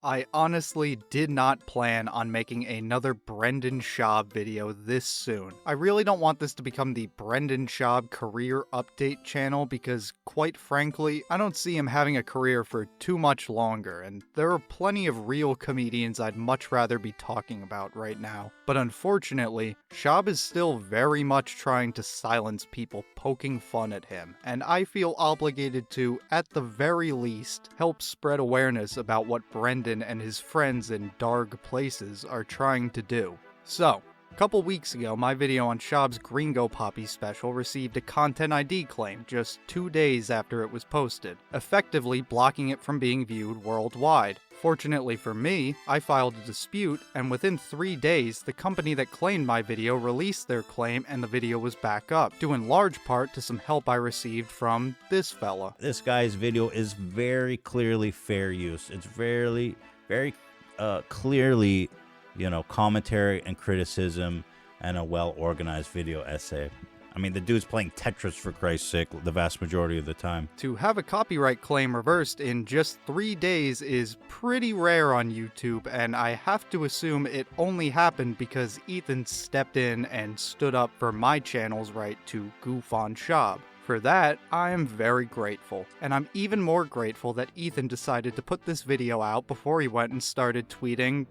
I honestly did not plan on making another Brendan Schaub video this soon. I really don't want this to become the Brendan Schaub career update channel because, quite frankly, I don't see him having a career for too much longer, and there are plenty of real comedians I'd much rather be talking about right now. But unfortunately, Schaub is still very much trying to silence people poking fun at him, and I feel obligated to, at the very least, help spread awareness about what Brendan and his friends in dark places are trying to do. So, a couple weeks ago, my video on Schaub's Gringo Poppy special received a Content ID claim just 2 days after it was posted, effectively blocking it from being viewed worldwide. Fortunately for me, I filed a dispute, and within 3 days, the company that claimed my video released their claim and the video was back up, due in large part to some help I received from this fella. This guy's video is very clearly fair use. It's very clearly, commentary and criticism and a well-organized video essay. I mean, the dude's playing Tetris, for Christ's sake, the vast majority of the time. To have a copyright claim reversed in just 3 days is pretty rare on YouTube, and I have to assume it only happened because Ethan stepped in and stood up for my channel's right to goof on Schaub. For that, I am very grateful, and I'm even more grateful that Ethan decided to put this video out before he went and started tweeting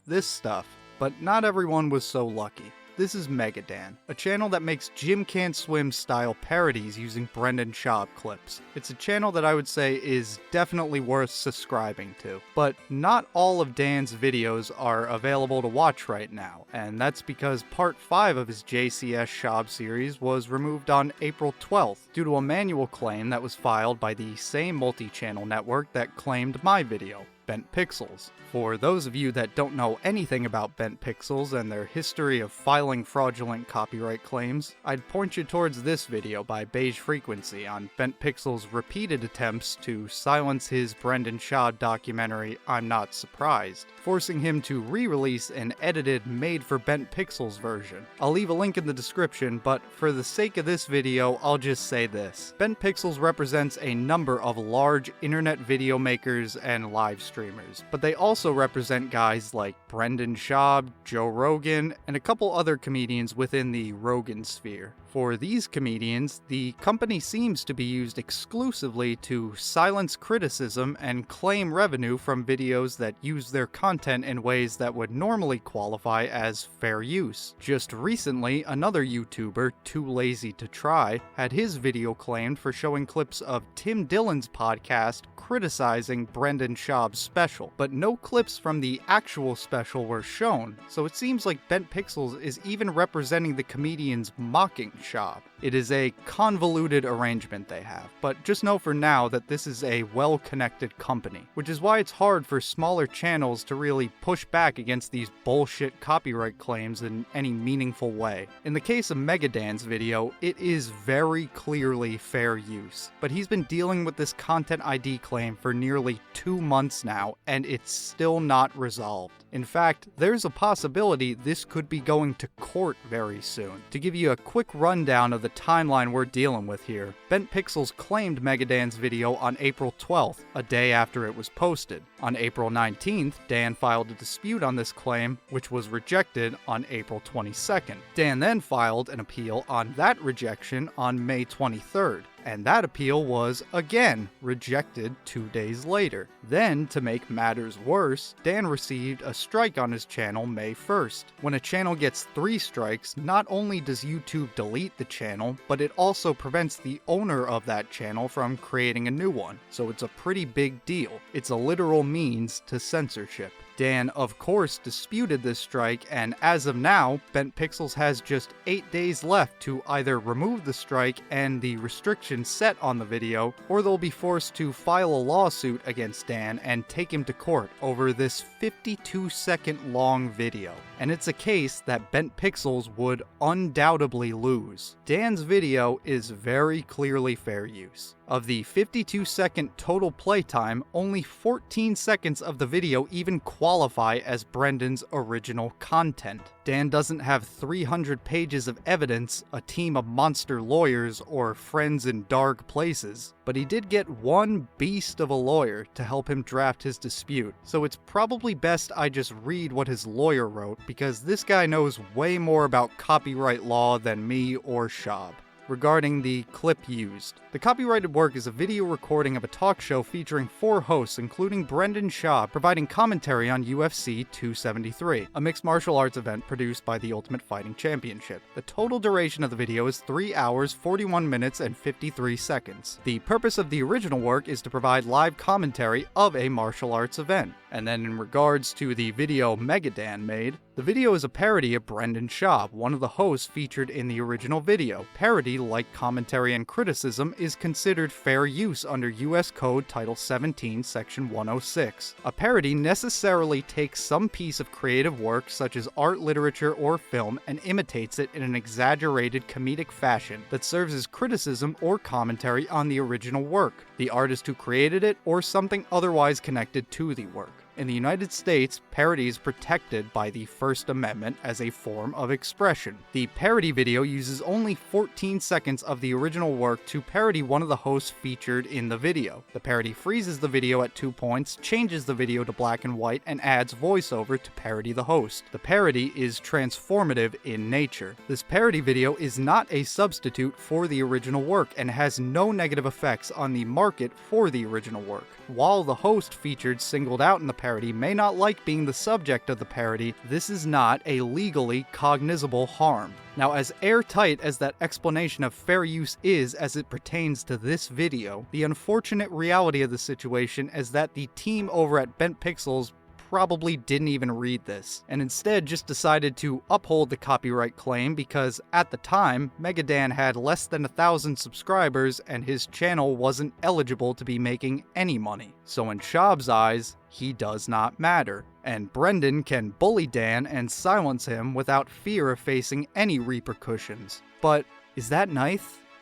this stuff. But not everyone was so lucky. This is MegaDan, a channel that makes Jim Can't Swim style parodies using Brendan Schaub clips. It's a channel that I would say is definitely worth subscribing to. But not all of Dan's videos are available to watch right now, and that's because part 5 of his JCS Schaub series was removed on April 12th due to a manual claim that was filed by the same multi-channel network that claimed my video, BentPixels. For those of you that don't know anything about BentPixels and their history of filing fraudulent copyright claims, I'd point you towards this video by Beige Frequency on BentPixels' repeated attempts to silence his Brendan Schaub documentary I'm Not Surprised, forcing him to re-release an edited made-for-BentPixels version. I'll leave a link in the description, but for the sake of this video, I'll just say this. BentPixels represents a number of large internet video makers and live streamers, but they also represent guys like Brendan Schaub, Joe Rogan, and a couple other comedians within the Rogan sphere. For these comedians, the company seems to be used exclusively to silence criticism and claim revenue from videos that use their content in ways that would normally qualify as fair use. Just recently, another YouTuber, Too Lazy to Try, had his video claimed for showing clips of Tim Dillon's podcast criticizing Brendan Schaub's special, but no clips from the actual special were shown, so it seems like BentPixels is even representing the comedians mocking Schaub. It is a convoluted arrangement they have, but just know for now that this is a well-connected company, which is why it's hard for smaller channels to really push back against these bullshit copyright claims in any meaningful way. In the case of MegaDan's video, it is very clearly fair use, but he's been dealing with this Content ID claim for nearly 2 months now, and it's still not resolved. In fact, there's a possibility this could be going to court very soon. To give you a quick rundown of the timeline we're dealing with here, BentPixels claimed MegaDan's video on April 12th, a day after it was posted. On April 19th, Dan filed a dispute on this claim, which was rejected on April 22nd. Dan then filed an appeal on that rejection on May 23rd. And that appeal was, again, rejected 2 days later. Then, to make matters worse, Dan received a strike on his channel May 1st. When a channel gets 3 strikes, not only does YouTube delete the channel, but it also prevents the owner of that channel from creating a new one. So it's a pretty big deal. It's a literal means to censorship. Dan, of course, disputed this strike, and as of now, BentPixels has just 8 days left to either remove the strike and the restrictions set on the video, or they'll be forced to file a lawsuit against Dan and take him to court over this 52-second long video. And it's a case that BentPixels would undoubtedly lose. Dan's video is very clearly fair use. Of the 52-second total playtime, only 14 seconds of the video even qualify as Brendan's original content. Dan doesn't have 300 pages of evidence, a team of monster lawyers, or friends in dark places, but he did get one beast of a lawyer to help him draft his dispute, so it's probably best I just read what his lawyer wrote, because this guy knows way more about copyright law than me or Schaub. Regarding the clip used. The copyrighted work is a video recording of a talk show featuring 4 hosts, including Brendan Schaub, providing commentary on UFC 273, a mixed martial arts event produced by the Ultimate Fighting Championship. The total duration of the video is 3 hours, 41 minutes, and 53 seconds. The purpose of the original work is to provide live commentary of a martial arts event. And then in regards to the video MegaDan made, the video is a parody of Brendan Schaub, one of the hosts featured in the original video. Parody, like commentary and criticism, is considered fair use under U.S. Code Title 17, Section 106. A parody necessarily takes some piece of creative work, such as art, literature, or film, and imitates it in an exaggerated comedic fashion that serves as criticism or commentary on the original work, the artist who created it, or something otherwise connected to the work. In the United States, parody is protected by the First Amendment as a form of expression. The parody video uses only 14 seconds of the original work to parody one of the hosts featured in the video. The parody freezes the video at 2 points, changes the video to black and white, and adds voiceover to parody the host. The parody is transformative in nature. This parody video is not a substitute for the original work and has no negative effects on the market for the original work. While the host featured singled out in the parody may not like being the subject of the parody, this is not a legally cognizable harm. Now, as airtight as that explanation of fair use is as it pertains to this video, the unfortunate reality of the situation is that the team over at BentPixels probably didn't even read this, and instead just decided to uphold the copyright claim because, at the time, MegaDan had less than 1,000 subscribers and his channel wasn't eligible to be making any money. So in Schaub's eyes, he does not matter, and Brendan can bully Dan and silence him without fear of facing any repercussions. But is that nithe?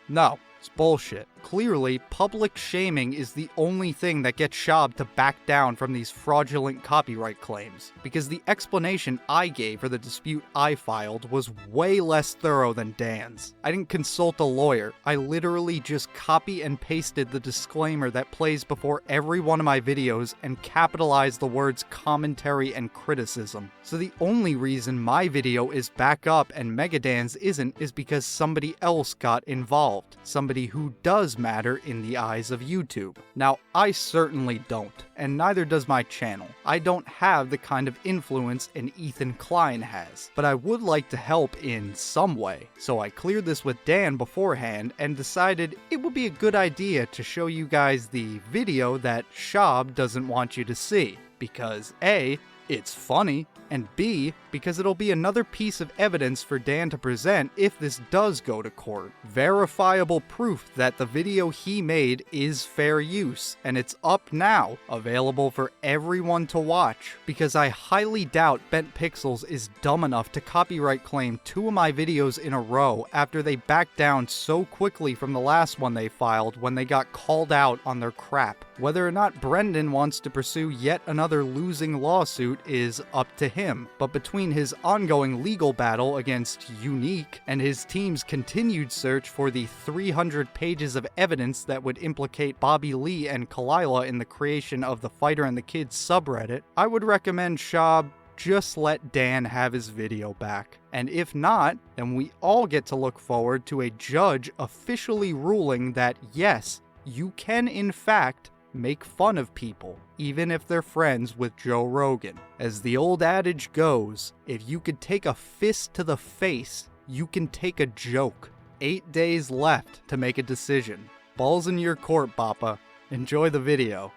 No, it's bullshit. Clearly, public shaming is the only thing that gets Schaub to back down from these fraudulent copyright claims, because the explanation I gave for the dispute I filed was way less thorough than Dan's. I didn't consult a lawyer, I literally just copy and pasted the disclaimer that plays before every one of my videos and capitalized the words commentary and criticism. So the only reason my video is back up and MegaDan's isn't is because somebody else got involved, somebody who does matter in the eyes of YouTube. Now, I certainly don't, and neither does my channel. I don't have the kind of influence an Ethan Klein has, but I would like to help in some way. So I cleared this with Dan beforehand and decided it would be a good idea to show you guys the video that Schaub doesn't want you to see, because A, it's funny, and B, because it'll be another piece of evidence for Dan to present if this does go to court. Verifiable proof that the video he made is fair use, and it's up now, available for everyone to watch, because I highly doubt BentPixels is dumb enough to copyright claim 2 of my videos in a row after they backed down so quickly from the last one they filed when they got called out on their crap. Whether or not Brendan wants to pursue yet another losing lawsuit is up to him, but between his ongoing legal battle against Yew Neek and his team's continued search for the 300 pages of evidence that would implicate Bobby Lee and Khalyla in the creation of the Fighter and the Kids subreddit, I would recommend Schaub just let Dan have his video back. And if not, then we all get to look forward to a judge officially ruling that yes, you can in fact make fun of people, even if they're friends with Joe Rogan. As the old adage goes, if you could take a fist to the face, you can take a joke. 8 days left to make a decision. Ball's in your court, Bappa. Enjoy the video.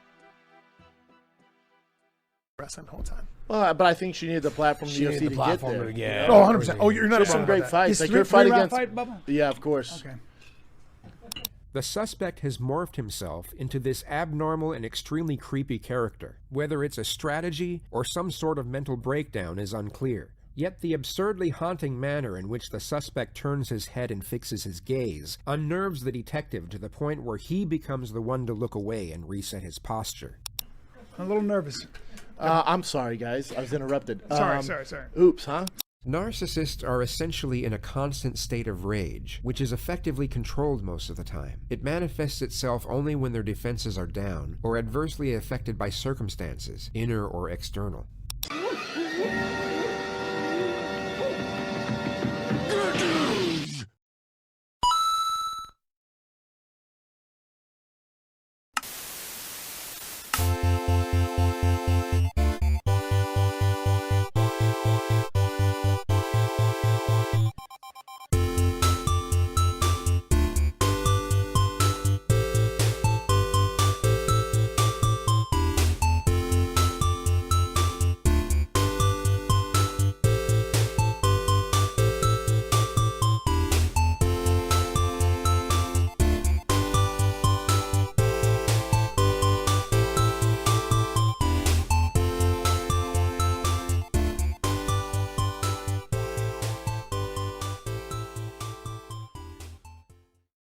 The whole time. Well, but I think she needed the platform She to needed the get platform there. to get. You know? Oh, 100%. Oh, you're not There's wrong some about great that. fights. Is Like three- your fight three-round against. fight, Bubba? Yeah, of course. Okay. The suspect has morphed himself into this abnormal and extremely creepy character. Whether it's a strategy or some sort of mental breakdown is unclear. Yet the absurdly haunting manner in which the suspect turns his head and fixes his gaze unnerves the detective to the point where he becomes the one to look away and reset his posture. I'm a little nervous. I'm sorry, guys. I was interrupted. Sorry. Oops, huh? Narcissists are essentially in a constant state of rage, which is effectively controlled most of the time. It manifests itself only when their defenses are down or adversely affected by circumstances, inner or external.